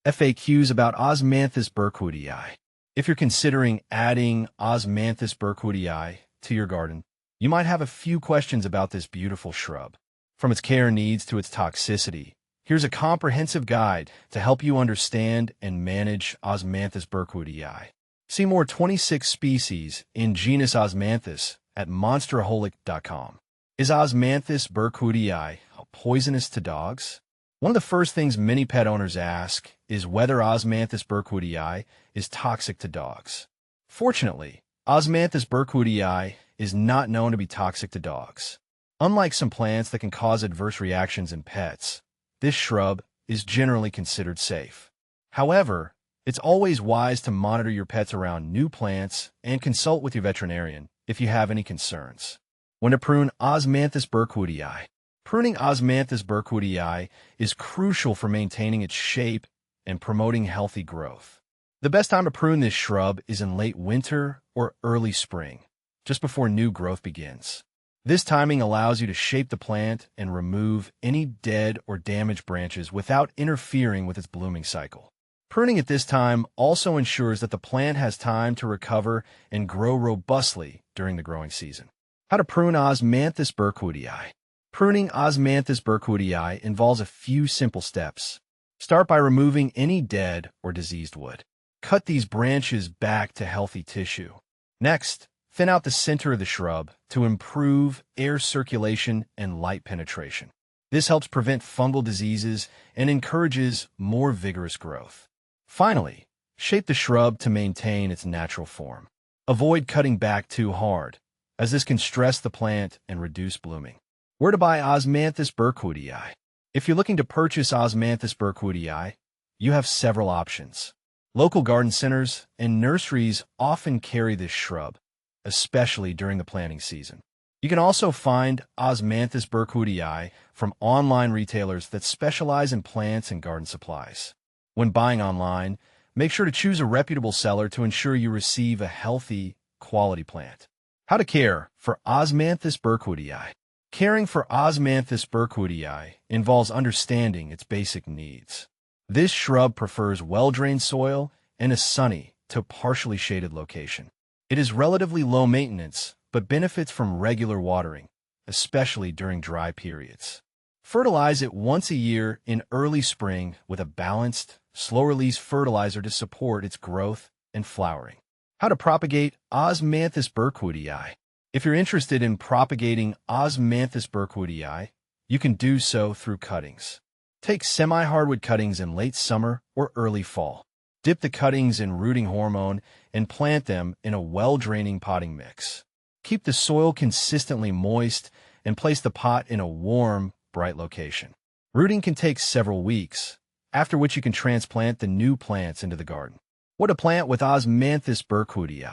FAQs about Osmanthus burkwoodii. If you're considering adding Osmanthus burkwoodii to your garden, you might have a few questions about this beautiful shrub. From its care needs to its toxicity, here's a comprehensive guide to help you understand and manage Osmanthus burkwoodii. See more 26 species in genus Osmanthus at monsteraholic.com. Is Osmanthus burkwoodii poisonous to dogs? One of the first things many pet owners ask is whether Osmanthus burkwoodii is toxic to dogs. Fortunately, Osmanthus burkwoodii is not known to be toxic to dogs. Unlike some plants that can cause adverse reactions in pets, this shrub is generally considered safe. However, it's always wise to monitor your pets around new plants and consult with your veterinarian if you have any concerns. When to prune Osmanthus burkwoodii. Pruning Osmanthus burkwoodii is crucial for maintaining its shape and promoting healthy growth. The best time to prune this shrub is in late winter or early spring, just before new growth begins. This timing allows you to shape the plant and remove any dead or damaged branches without interfering with its blooming cycle. Pruning at this time also ensures that the plant has time to recover and grow robustly during the growing season. How to prune Osmanthus burkwoodii. Pruning Osmanthus burkwoodii involves a few simple steps. Start by removing any dead or diseased wood. Cut these branches back to healthy tissue. Next, thin out the center of the shrub to improve air circulation and light penetration. This helps prevent fungal diseases and encourages more vigorous growth. Finally, shape the shrub to maintain its natural form. Avoid cutting back too hard, as this can stress the plant and reduce blooming. Where to buy Osmanthus burkwoodii? If you're looking to purchase Osmanthus burkwoodii, you have several options. Local garden centers and nurseries often carry this shrub, especially during the planting season. You can also find Osmanthus burkwoodii from online retailers that specialize in plants and garden supplies. When buying online, make sure to choose a reputable seller to ensure you receive a healthy, quality plant. How to care for Osmanthus burkwoodii. Caring for Osmanthus burkwoodii involves understanding its basic needs. This shrub prefers well-drained soil and a sunny to partially shaded location. It is relatively low maintenance, but benefits from regular watering, especially during dry periods. Fertilize it once a year in early spring with a balanced, slow-release fertilizer to support its growth and flowering. How to propagate Osmanthus burkwoodii. If you're interested in propagating Osmanthus burkwoodii, you can do so through cuttings. Take semi-hardwood cuttings in late summer or early fall. Dip the cuttings in rooting hormone and plant them in a well-draining potting mix. Keep the soil consistently moist and place the pot in a warm, bright location. Rooting can take several weeks, after which you can transplant the new plants into the garden. What to plant with Osmanthus burkwoodii?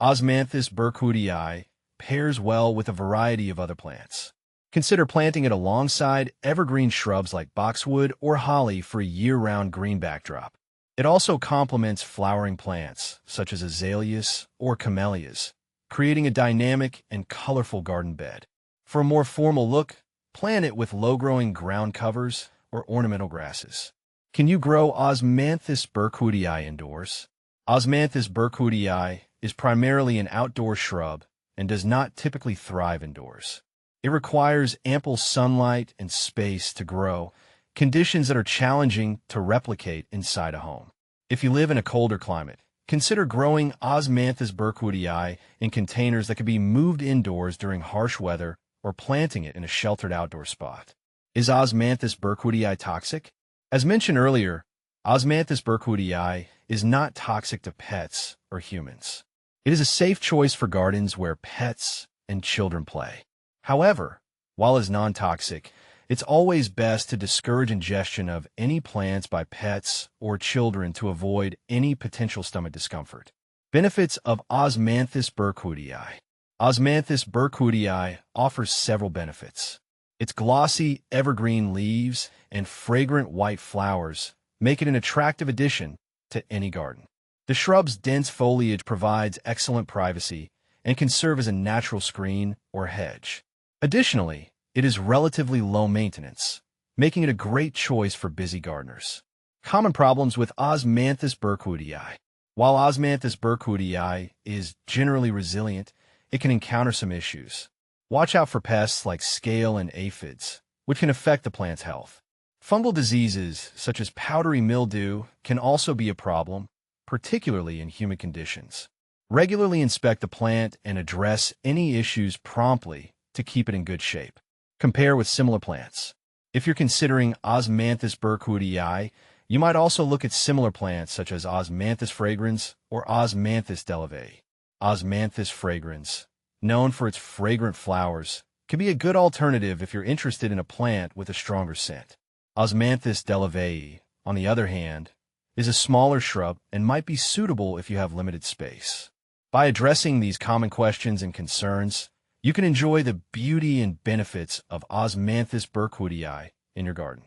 Osmanthus burkwoodii pairs well with a variety of other plants. Consider planting it alongside evergreen shrubs like boxwood or holly for a year-round green backdrop. It also complements flowering plants, such as azaleas or camellias, creating a dynamic and colorful garden bed. For a more formal look, plant it with low-growing ground covers or ornamental grasses. Can you grow Osmanthus burkwoodii indoors? Osmanthus burkwoodii is primarily an outdoor shrub and does not typically thrive indoors. It requires ample sunlight and space to grow, conditions that are challenging to replicate inside a home. If you live in a colder climate, consider growing Osmanthus burkwoodii in containers that can be moved indoors during harsh weather or planting it in a sheltered outdoor spot. Is Osmanthus burkwoodii toxic? As mentioned earlier, Osmanthus burkwoodii is not toxic to pets or humans. It is a safe choice for gardens where pets and children play. However, while it's non-toxic, it's always best to discourage ingestion of any plants by pets or children to avoid any potential stomach discomfort. Benefits of Osmanthus burkwoodii. Osmanthus burkwoodii offers several benefits. Its glossy, evergreen leaves and fragrant white flowers make it an attractive addition to any garden. The shrub's dense foliage provides excellent privacy and can serve as a natural screen or hedge. Additionally, it is relatively low maintenance, making it a great choice for busy gardeners. Common problems with Osmanthus burkwoodii. While Osmanthus burkwoodii is generally resilient, it can encounter some issues. Watch out for pests like scale and aphids, which can affect the plant's health. Fungal diseases, such as powdery mildew, can also be a problem, particularly in humid conditions. Regularly inspect the plant and address any issues promptly to keep it in good shape. Compare with similar plants. If you're considering Osmanthus burkwoodii, you might also look at similar plants such as Osmanthus fragrans or Osmanthus delavae. Osmanthus fragrans, known for its fragrant flowers, can be a good alternative if you're interested in a plant with a stronger scent. Osmanthus delavae, on the other hand, is a smaller shrub and might be suitable if you have limited space. By addressing these common questions and concerns, you can enjoy the beauty and benefits of Osmanthus burkwoodii in your garden.